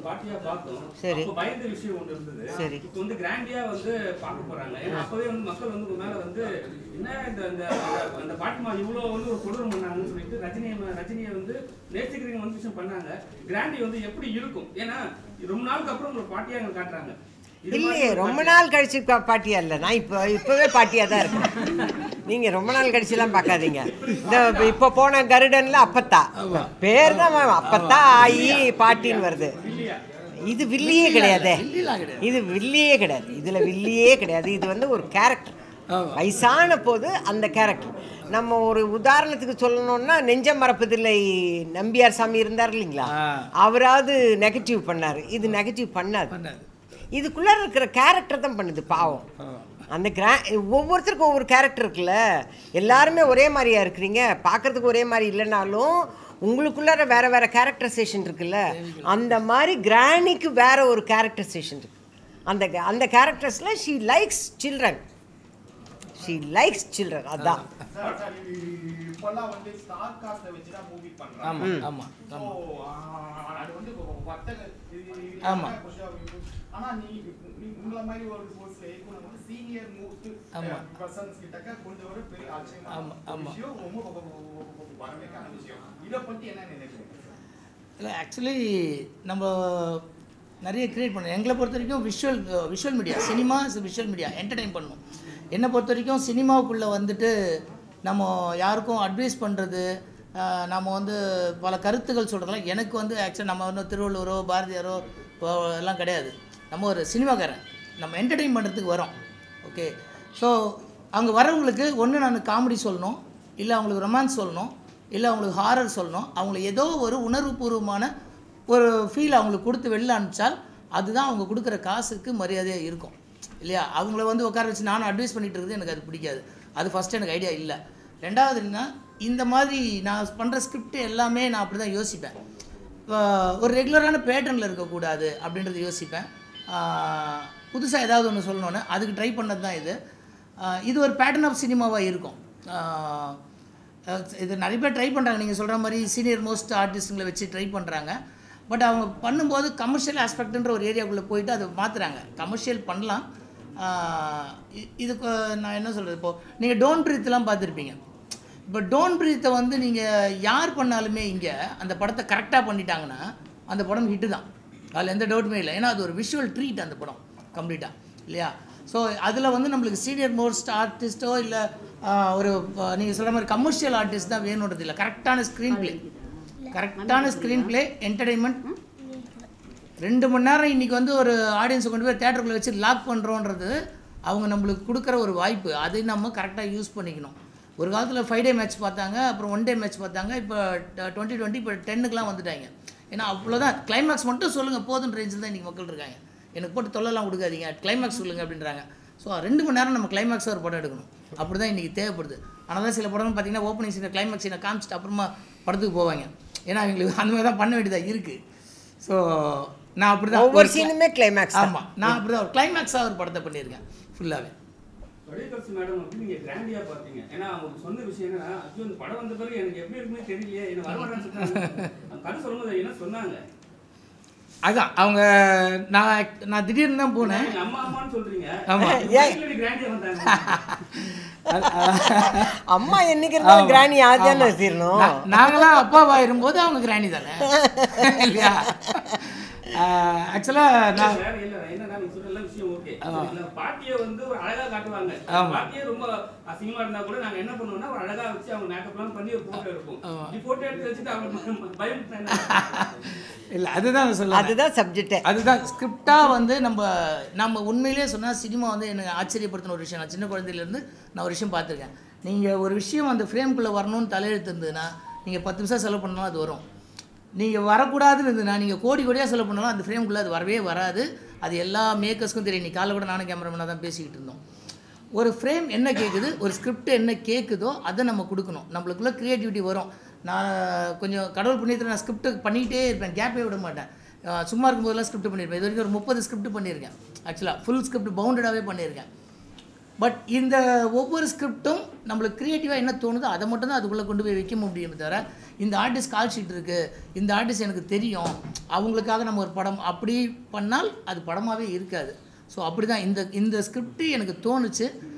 பாட்டியா பார்த்தோம். சரி. அப்ப பயந்த விஷயம் ஒன்று இருந்தது. சரி. இப்போ வந்து கிராண்டியா வந்து பார்க்க போறாங்க. ஏன்னா அப்பவே வந்து மக்கள் வந்து மேல வந்து என்ன இந்த அந்த பாட்டிமா இவ்வளவு வந்து ஒரு கொடூரம் பண்ணாங்கன்னு சொல்லிட்டு ரஜினியை வந்து நேசிக்கிறீங்க வந்து விஷயம் பண்ணாங்க. கிராண்டி வந்து எப்படி இருக்கும்? ஏன்னா ரொம்ப நாளுக்கு அப்புறம் ஒரு பாட்டியா எங்க காட்டுறாங்க. இல்லையே, ரொம்ப நாள் கழிச்சு பாட்டியா இல்லை, நான் இப்போவே பாட்டியாக தான் இருக்கேன். நீங்கள் ரொம்ப நாள் கழிச்சுலாம் பார்க்காதீங்க. இந்த இப்போ போன கருடனில் அப்பத்தா பேர் தான் அப்பத்தா ஆயி பாட்டின்னு வருது. இது வில்லியே கிடையாது, இது வில்லியே கிடையாது, இதில் வில்லியே கிடையாது. இது வந்து ஒரு கேரக்டர். வயசான போது அந்த கேரக்டர். நம்ம ஒரு உதாரணத்துக்கு சொல்லணும்னா நெஞ்சம் மறப்பதில்லை நம்பியார் சாமி இருந்தார் இல்லைங்களா, அவராவது நெகட்டிவ் பண்ணார், இது நெகட்டிவ் பண்ணாது. இதுக்குள்ளே இருக்கிற கேரக்டர் தான் பண்ணுது பாவம். அந்த ஒவ்வொருத்தருக்கும் ஒவ்வொரு கேரக்டர் இருக்குல்ல, எல்லாருமே ஒரே மாதிரியா இருக்கிறீங்க, பார்க்குறதுக்கு ஒரே மாதிரி இல்லைனாலும் உங்களுக்குள்ளார வேறு வேறு கேரக்டரைசேஷன் இருக்குல்ல, அந்த மாதிரி கிராணிக்கு வேறு ஒரு கேரக்டரைசேஷன் இருக்குது. அந்த கேரக்டர்ஸில் ஷீ லைக்ஸ் சில்ட்ரன், அதான். இப்போல்லாம் வந்து ஸ்டார் காஸ்ட்டை வச்சு தான் மூவி பண்றாங்க. ஆமா அது வந்து வர்த்தக ஆமா. ஆனா உங்கள மாதிரி ஒரு போஸ்ட்ல இயக்குனர் வந்து சீனியர் மூஸ்ட் பர்சன்ஸ் கிட்டக்க கொஞ்சம் ஒரு பெரிய ஆச்சரியமான விஷயம், ரொம்ப வரவேற்கான விஷயம். இதை பத்தி என்ன நினைக்கிறீங்க? இல்லை, ஆக்சுவலி நம்ம நிறைய க்ரியேட் பண்ணோம். எங்களை பொறுத்த வரைக்கும் visual media, cinema visual media, entertain பண்ணணும். என்னை பொறுத்த வரைக்கும் சினிமாவுக்குள்ளே வந்துட்டு நம்ம யாருக்கும் அட்வைஸ் பண்ணுறது, நம்ம வந்து பல கருத்துக்கள் சொல்கிறதெல்லாம் எனக்கு வந்து ஆக்சுவலி நம்ம வந்து திருவள்ளுவரோ பாரதியாரோ எல்லாம் கிடையாது. நம்ம ஒரு சினிமாக்காரன், நம்ம என்டர்டெயின் பண்ணுறதுக்கு வரோம். ஓகே, ஸோ அங்கே வரவங்களுக்கு ஒன்று நான் காமெடி சொல்லணும், இல்லை அவங்களுக்கு ரொமான்ஸ் சொல்லணும், இல்லை அவங்களுக்கு ஹாரர் சொல்லணும். அவங்களுக்கு ஏதோ ஒரு உணர்வுபூர்வமான ஒரு ஃபீல் அவங்களுக்கு கொடுத்து வெளில அனுப்பிச்சால் அதுதான் அவங்க கொடுக்குற காசுக்கு மரியாதையாக இருக்கும் இல்லையா. அவங்கள வந்து உட்கார வச்சு நானும் அட்வைஸ் பண்ணிகிட்டு இருக்குது, எனக்கு அது பிடிக்காது. அது ஃபஸ்ட்டு எனக்கு ஐடியா இல்லை. ரெண்டாவது என்ன, இந்த மாதிரி நான் பண்ணுற ஸ்கிரிப்ட் எல்லாமே நான் அப்படி தான் யோசிப்பேன். ஒரு ரெகுலரான பேட்டர்னில் இருக்கக்கூடாது அப்படின்றத யோசிப்பேன். புதுசாக ஏதாவது ஒன்று சொல்லணுன்னு அதுக்கு ட்ரை பண்ணது தான் இது. இது ஒரு பேட்டர்ன் ஆஃப் சினிமாவாக இருக்கும். இது நிறைய பேர் ட்ரை பண்ணுறாங்க, நீங்கள் சொல்கிற மாதிரி சீனியர் மோஸ்ட் ஆர்டிஸ்ட்டுங்களை வச்சு ட்ரை பண்ணுறாங்க. பட் அவங்க பண்ணும்போது கமர்ஷியல் ஆஸ்பெக்ட்ன்ற ஒரு ஏரியாவுக்குள்ளே போயிட்டு அதை மாற்றுறாங்க. கமர்ஷியல் பண்ணலாம். இதுக்கு நான் என்ன சொல்கிறது, இப்போது நீங்கள் டோன்ட் ப்ரீத்லாம் பார்த்துருப்பீங்க. இப்போ டோன்ட் ப்ரீத்தை வந்து நீங்கள் யார் பண்ணாலுமே இங்கே அந்த படத்தை கரெக்டாக பண்ணிட்டாங்கன்னா அந்த படம் ஹிட்டு தான், அதில் எந்த டவுட்டுமே இல்லை. ஏன்னா அது ஒரு விஷுவல் ட்ரீட் அந்த படம் கம்ப்ளீட்டாக இல்லையா. ஸோ அதில் வந்து நம்மளுக்கு சீனியர் மோஸ்ட் ஆர்டிஸ்ட்டோ இல்லை ஒரு நீங்கள் சொல்கிற மாதிரி கமர்ஷியல் ஆர்டிஸ்ட் தான் வேணுன்றது இல்லை. கரெக்டான ஸ்க்ரீன் ப்ளே என்டர்டெயின்மெண்ட். 2 மணி நேரம் இன்றைக்கி வந்து ஒரு ஆடியன்ஸை கொண்டு போய் தேட்டருக்குள்ளே வச்சு லாக் பண்ணுறோன்றது அவங்க நம்மளுக்கு கொடுக்குற ஒரு வாய்ப்பு. அதை நம்ம கரெக்டாக யூஸ் பண்ணிக்கணும். ஒரு காலத்தில் 5 டே மேட்ச் பார்த்தாங்க, அப்புறம் 1 டே மேட்ச் பார்த்தாங்க. இப்போ 2020 இப்போ 10க்குலாம் வந்துட்டாங்க. ஏன்னா அவ்வளோதான், கிளைமேக்ஸ் மட்டும் சொல்லுங்கள் போதுன்ற ரேஞ்சில் தான் இன்றைக்கி மக்கள் இருக்காங்க. எனக்கு போட்டு தொல்லலாம் கொடுக்காதீங்க, கிளைமேக்ஸ் சொல்லுங்கள் அப்படின்றாங்க. ஸோ 2 மணி நேரம் நம்ம கிளைமேக்ஸாக ஒரு படம் எடுக்கணும். அப்படி தான் இன்றைக்கி தேவைப்படுது. ஆனால் தான் சில படம் பார்த்திங்கன்னா ஓப்பனிங் சீனை கிளைமேக்ஸ் சீனை காமிச்சிட்டு அப்புறமா படத்துக்கு போவாங்க. ஏன்னா அவங்களுக்கு அந்த மாதிரி தான் பண்ண வேண்டியதாக இருக்குது. ஸோ நான் அப்படி தான் ஒவ்வொரு சீனுமே கிளைமேக்ஸ். ஆமாம், நான் அப்படி தான் ஒரு கிளைமேக்ஸாக ஒரு படத்தை பண்ணியிருக்கேன் ஃபுல்லாகவே. வடிகல்சி மேடம் வந்து நீங்க கிராண்டியா பார்த்தீங்க. ஏன்னா அவங்க சொன்ன விஷயம் என்னன்னா, ஐயோ இந்த படம் வந்த பிறகு எனக்கு எப்படி இருக்குமே தெரியலையே, என்ன வரமாட்டேன்னு சொன்னாங்க. கதை சொல்லும்போது என்ன சொன்னாங்க? அதான் அவங்க நான் திடீர்னு தான் போனேன். அம்மா அம்மான்னு சொல்றீங்க. ஆமா, கிராண்டியா வந்தாங்க. அம்மா என்னைக்கு இருந்தாலும் கிராணி ஆதியான்னு வச்சிடணும். நாங்களாம் அப்பாவா இருக்கும்போது அவங்க கிராணி தானே இல்லையா. ஆக்சுவலாக நான் என்னன்னா நீங்க சொல்ற விஷயம் ஓகே. பாட்டியை வந்து ஒரு அழகா காட்டுவாங்க. பாட்டியே ரொம்ப அசிங்கமா இருந்தா கூட நாங்க என்ன பண்ணுவோம்னா ஒரு அழகா வச்சு அவங்க மேக்கப்லாம் பண்ணி ஒரு போட்டோ எடுப்போம். இந்த போட்டோ எடுத்து வச்சுட்டு அவங்க பயம் இல்லை, அதுதான் சொல்ல, அதுதான் சப்ஜெக்ட், அதுதான் ஸ்கிரிப்டாக வந்து நம்ம உண்மையிலேயே சொன்னால் சினிமா வந்து எனக்கு ஆச்சரியப்படுத்தின ஒரு விஷயம். நான் சின்ன குழந்தையிலேருந்து நான் ஒரு விஷயம் பார்த்துருக்கேன். நீங்கள் ஒரு விஷயம் அந்த ஃப்ரேம்குள்ளே வரணும்னு தலையெழுத்து இருந்ததுன்னா நீங்கள் 10 நிமிஷம் செலவு பண்ணாலும் அது வரும். நீங்கள் வரக்கூடாதுன்னு இருந்ததுன்னா நீங்கள் கோடியாக செலவு பண்ணாலும் அந்த ஃப்ரேம்குள்ளே அது வரவே வராது. அது எல்லா மேக்கர்ஸ்க்கும் தெரியும். நீ காலைல கூட நானும் கேமராமேனாக தான் பேசிக்கிட்டு இருந்தோம். ஒரு ஃப்ரேம் என்ன கேட்குது, ஒரு ஸ்கிரிப்ட் என்ன கேட்குதோ அதை நம்ம கொடுக்கணும். நம்மளுக்குள்ளே க்ரியேட்டிவிட்டி வரும். நான் கொஞ்சம் கடவுள் புண்ணியத்தில் நான் ஸ்கிரிப்ட் பண்ணிகிட்டே இருப்பேன், கேப்பே விட மாட்டேன். சும்மா இருக்கும்போதெல்லாம் ஸ்கிரிப்ட் பண்ணியிருப்பேன். இது வரைக்கும் ஒரு 30 ஸ்கிரிப்ட் பண்ணியிருக்கேன். ஆக்சுவலாக ஃபுல் ஸ்கிரிப்ட் பவுண்டடாகவே பண்ணியிருக்கேன். பட் இந்த ஒவ்வொரு ஸ்கிரிப்டும் நம்மளுக்கு க்ரியேட்டிவாக என்ன தோணுதோ அதை மட்டும் தான் அதுக்குள்ளே கொண்டு போய் வைக்க முடியுமே தவிர இந்த ஆர்டிஸ்ட் கால் ஷீட் இருக்குது, இந்த ஆர்டிஸ்ட் எனக்கு தெரியும், அவங்களுக்காக நம்ம ஒரு படம் அப்படி பண்ணால் அது படமாகவே இருக்காது. ஸோ அப்படி தான் இந்த ஸ்கிரிப்ட்டு எனக்கு தோணுச்சு.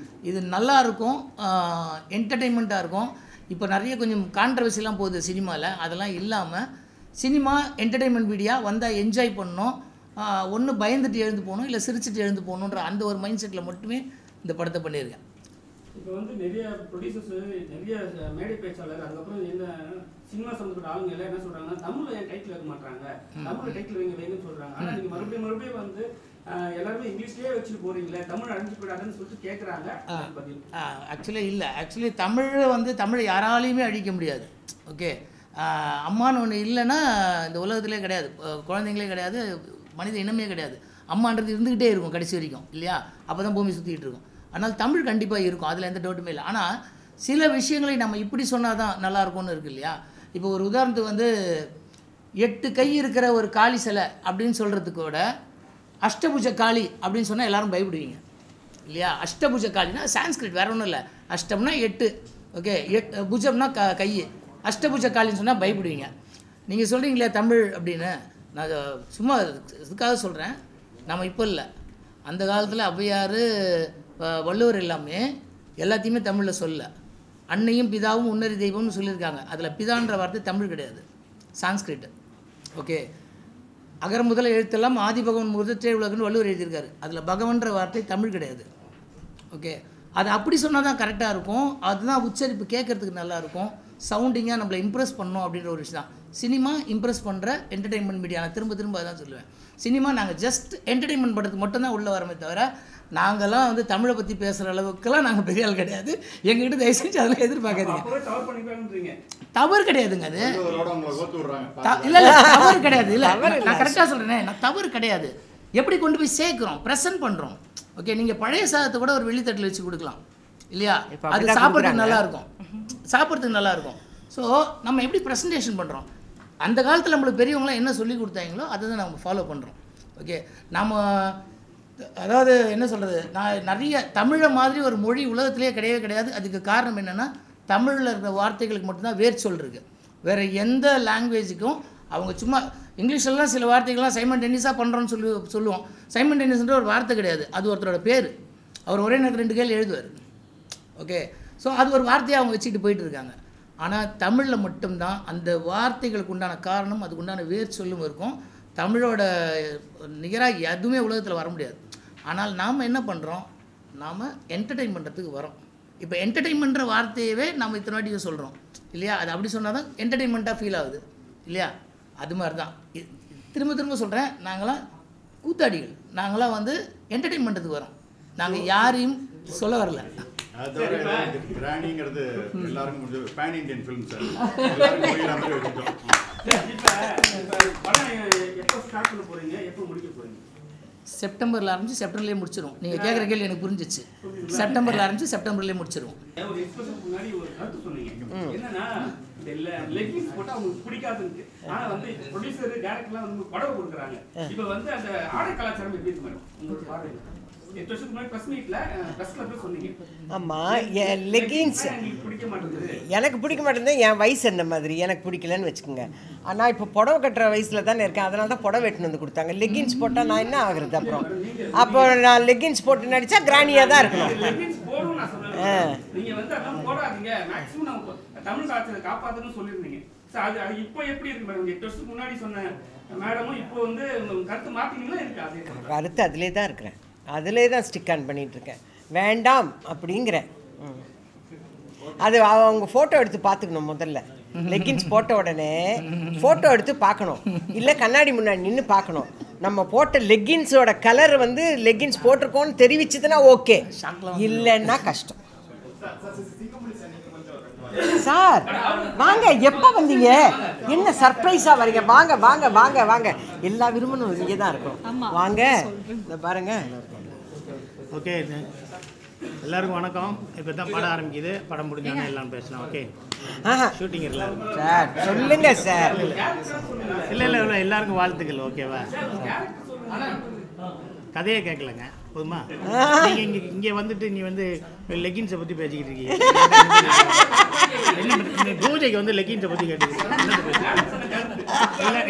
இது நல்லாயிருக்கும், என்டர்டெயின்மெண்ட்டாக இருக்கும். இப்போ நிறைய கொஞ்சம் கான்ட்ரவர்சிலாம் போகுது சினிமாவில், அதெல்லாம் இல்லாமல் சினிமா என்டர்டெயின்மெண்ட் மீடியா வந்தால் என்ஜாய் பண்ணணும், ஒன்று பயந்துட்டு எழுந்து போகணும், இல்லை சிரிச்சுட்டு எழுந்து போகணுன்ற அந்த ஒரு மைண்ட் செட்டில் மட்டுமே இந்த படத்தை பண்ணியிருக்கேன். இப்போ வந்து நிறைய ப்ரொடியூசர்ஸ், நிறைய மேடை பேச்சாளர், அதுக்கப்புறம் என்ன சினிமா சம்பந்தப்பட்ட ஆளுங்க எல்லாம் என்ன சொல்கிறாங்கன்னா, தமிழில் ஏன் டைட்டில் வைக்க மாட்டாங்க, தமிழ் டைட்டில் வைங்கன்னு சொல்கிறாங்க. ஆனால் நீங்கள் மறுபடியும் வந்து எல்லாருமே இங்கிலீஷ்லேயே வச்சுட்டு போகிறீங்களே, தமிழ் அழிஞ்சு போயிடாதுன்னு சொல்லிட்டு கேட்குறாங்க. ஆக்சுவலி தமிழை யாராலையுமே அழிக்க முடியாது. ஓகே, அம்மான்னு ஒன்று இல்லைன்னா இந்த உலகத்திலே கிடையாது, குழந்தைங்களே கிடையாது, மனித இனமே கிடையாது. அம்மான்றது இருந்துக்கிட்டே இருக்கும் கடைசி வரைக்கும், இல்லையா? அப்போ தான் பூமி சுற்றிக்கிட்டு இருக்கும். ஆனால் தமிழ் கண்டிப்பாக இருக்கும், அதில் எந்த டவுட்டுமே இல்லை. ஆனால் சில விஷயங்களை நம்ம இப்படி சொன்னால் தான் நல்லாயிருக்கும்னு இருக்குது, இல்லையா? இப்போ ஒரு உதாரணத்துக்கு வந்து 8 கை இருக்கிற ஒரு காளி சிலை அப்படின்னு சொல்கிறதுக்கு விட அஷ்டபுஜ காளி அப்படின்னு சொன்னால் எல்லோரும் பயப்படுவீங்க, இல்லையா? அஷ்டபுஜ காளினா சான்ஸ்கிரிட், வேறு ஒன்றும் இல்லை. அஷ்டம்னா 8, ஓகே, புஜம்னா கை, அஷ்டபுஜ காளின்னு சொன்னால் பயப்படுவீங்க. நீங்கள் சொல்கிறீங்களே தமிழ் அப்படின்னு, நான் சும்மா இதுக்காக சொல்கிறேன். நம்ம இப்போ இல்லை, அந்த காலத்தில் ஔவையார், வள்ளுவர் எல்லாமே எல்லாத்தையுமே தமிழில் சொல்ல. அன்னையும் பிதாவும் உன்னரி தெய்வம்னு சொல்லியிருக்காங்க. அதில் பிதான்ற வார்த்தை தமிழ் கிடையாது, சான்ஸ்கிரிட். ஓகே, அகர முதல எழுத்தெல்லாம் ஆதிபகவன் முதற்றே உலகன்னு வள்ளுவர் எழுதியிருக்காரு. அதில் பகவன்ற வார்த்தை தமிழ் கிடையாது. ஓகே, அது அப்படி சொன்னால் தான் கரெக்டாக இருக்கும், அதுதான் உச்சரிப்பு கேட்குறதுக்கு நல்லாயிருக்கும், சவுண்டிங்காக நம்மளை இம்ப்ரெஸ் பண்ணணும் அப்படின்ற ஒரு விஷயம் தான். சினிமா இம்ப்ரெஸ் பண்ணுற என்டர்டெயின்மெண்ட் மீடியா. நான் திரும்ப அதான் சொல்லுவேன். சினிமா நாங்கள் ஜஸ்ட் என்டர்டெயின்மெண்ட் படத்துக்கு மட்டும்தான் உள்ளே வரமே தவிர நாங்கள்லாம் வந்து தமிழை பற்றி பேசுகிற அளவுக்குலாம் நாங்கள் பெரிய ஆள் கிடையாது. எங்ககிட்ட தயவு செஞ்சு அதெல்லாம் எதிர்பார்க்காதீங்க. தவறு கிடையாதுங்க, அது இல்லை தவறு கிடையாது. இல்லை, நான் கரெக்டாக சொல்கிறேனே, நான் தவறு கிடையாது. எப்படி கொண்டு போய் சேர்க்குறோம், ப்ரெசென்ட் பண்ணுறோம். ஓகே, நீங்கள் பழைய சாதத்தை கூட ஒரு வெள்ளித்தட்டில் வச்சு கொடுக்கலாம், இல்லையா? அது சாப்பிட்றதுக்கு நல்லாயிருக்கும். ஸோ நம்ம எப்படி ப்ரெசன்டேஷன் பண்ணுறோம், அந்த காலத்தில் நம்மளுக்கு பெரியவங்களாம் என்ன சொல்லி கொடுத்தாங்களோ அதை தான் நம்ம ஃபாலோ பண்ணுறோம். ஓகே, நம்ம அதாவது என்ன சொல்கிறது, நான் நிறைய தமிழை மாதிரி ஒரு மொழி உலகத்திலே கிடையாது. அதுக்கு காரணம் என்னென்னா, தமிழில் இருக்கிற வார்த்தைகளுக்கு மட்டும்தான் வேர் சொல் இருக்குது. வேறு எந்த லாங்குவேஜுக்கும் அவங்க சும்மா இங்கிலீஷ்லாம் சில வார்த்தைகள்லாம் சைமன் டென்னிஸாக பண்ணுறோன்னு சொல்லுவோம். சைமன் டென்னிஸ்ன்ற ஒரு வார்த்தை கிடையாது, அது ஒருத்தரோட பேர். அவர் ஒரே நேரத்தில் 2 கேள்வி எழுதுவார். ஓகே, ஸோ அது ஒரு வார்த்தையை அவங்க வச்சுக்கிட்டு போயிட்டு இருக்காங்க. ஆனால் தமிழில் மட்டும்தான் அந்த வார்த்தைகளுக்கு உண்டான காரணம், அதுக்கு உண்டான வேர் சொல்லும் இருக்கும். தமிழோட நிகராக எதுவுமே உலகத்தில் வர முடியாது. ஆனால் நாம் என்ன பண்ணுறோம், நாம் என்டர்டெயின் பண்ணுறதுக்கு வரோம். இப்போ என்டர்டெயின்மெண்ட்ற வார்த்தையவே நம்ம இத்தனை வாட்டியும் சொல்கிறோம், இல்லையா? அது அப்படி சொன்னால் தான் என்டர்டெயின்மெண்ட்டாக ஃபீல் ஆகுது, இல்லையா? அது மாதிரி தான் திரும்ப சொல்கிறேன், நாங்களாம் கூத்தாடிகள், நாங்களாம் வந்து என்டர்டெயின் பண்ணுறதுக்கு வரோம். நாங்கள் யாரையும் சொல்ல வரல. பிராண்டிங்கிறது எல்லாருக்கும் முடிஞ்சது. பேன் இந்தியன் ஃபிலிம் சார், எல்லாருக்கும் புரியுற மாதிரி வச்சுட்டோம். செப்டம்பரில் ஆரம்பிச்சு செப்டம்பர்லேயே முடிச்சிடும். நீங்கள் கேட்குற கேள்வி எனக்கு புரிஞ்சிச்சு. செப்டம்பரில் ஆரம்பிச்சு செப்டம்பர்லேயே முடிச்சிடும். ஒரு எக்ஸ்பிரஷன் முன்னாடி ஒரு கருத்து சொன்னீங்க, என்னன்னா இந்த லெகின்ஸ் போட்டா அவங்களுக்கு பிடிக்காதுன்னு. ஆனா வந்து ப்ரொடியூசர் டைரக்டர்லாம் வந்து புடவை கொடுக்குறாங்க. இப்போ வந்து அந்த ஆடை கலாச்சாரம் எப்படி இருக்கு மேடம் உங்களுக்கு பாருங்க? ஆமாம், லெகின்ஸ் எனக்கு பிடிக்க மாட்டேங்குது. என் வயசு என்ன மாதிரி எனக்கு பிடிக்கலன்னு வச்சுக்கோங்க. ஆனால் இப்போ புடவை கட்டுற வயசில் தானே இருக்கேன், அதனால தான் புடவை வெட்டுன்னு வந்து கொடுத்தாங்க. லெகின்ஸ் போட்டால் நான் என்ன ஆகுறது? அப்போ நான் லெகின்ஸ் போட்டு நடித்தா கிராண்டியாக தான் இருக்கணும். கருத்து அதிலே தான் இருக்கிறேன், அதிலே தான் ஸ்டிக் ஆன் பண்ணிகிட்ருக்கேன். வேண்டாம் அப்படிங்கிறேன். அது அவங்க ஃபோட்டோ எடுத்து பார்த்துக்கணும். முதல்ல லெகின்ஸ் போட்ட உடனே ஃபோட்டோ எடுத்து பார்க்கணும், இல்லை கண்ணாடி முன்னாடி நின்று பார்க்கணும். நம்ம போட்ட லெகின்ஸோட கலர் வந்து லெகின்ஸ் போட்டிருக்கோன்னு தெரிவிச்சதுன்னா ஓகே, இல்லைன்னா கஷ்டம். சார் வாங்க, எப்போ வந்தீங்க? என்ன சர்ப்ரைஸாக வரீங்க? வாங்க வாங்க வாங்க வாங்க, எல்லா விரும்பணும் இங்கே தான் இருக்கும். வாங்க, இந்த பாருங்க. ஓகே, எல்லாருக்கும் வணக்கம். இப்போ தான் படம் ஆரம்பிக்குது, படம் முடிஞ்சோன்னா எல்லாம் பேசலாம். ஓகே, ஷூட்டிங் இல்லை சார், சொல்லுங்க சார். இல்லை எல்லாருக்கும் வாழ்த்துக்கள். ஓகேவா? கதையே கேட்கலங்க போதுமா? நீங்கள் இங்கே வந்துட்டு நீ வந்து லெகின்ஸை பற்றி பேசிக்கிட்டு இருக்கீங்க. என்ன பூஜைக்கு வந்து லெகின்ஸை பற்றி கேட்டுக்கிட்டு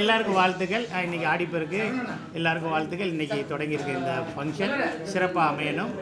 எல்லாருக்கும் வாழ்த்துக்கள். இன்னைக்கு ஆடிப்பெருக்கு எல்லாருக்கும் வாழ்த்துக்கள். இன்னைக்கு தொடங்கியிருக்க இந்த ஃபங்க்ஷன் சிறப்பாக அமையணும்.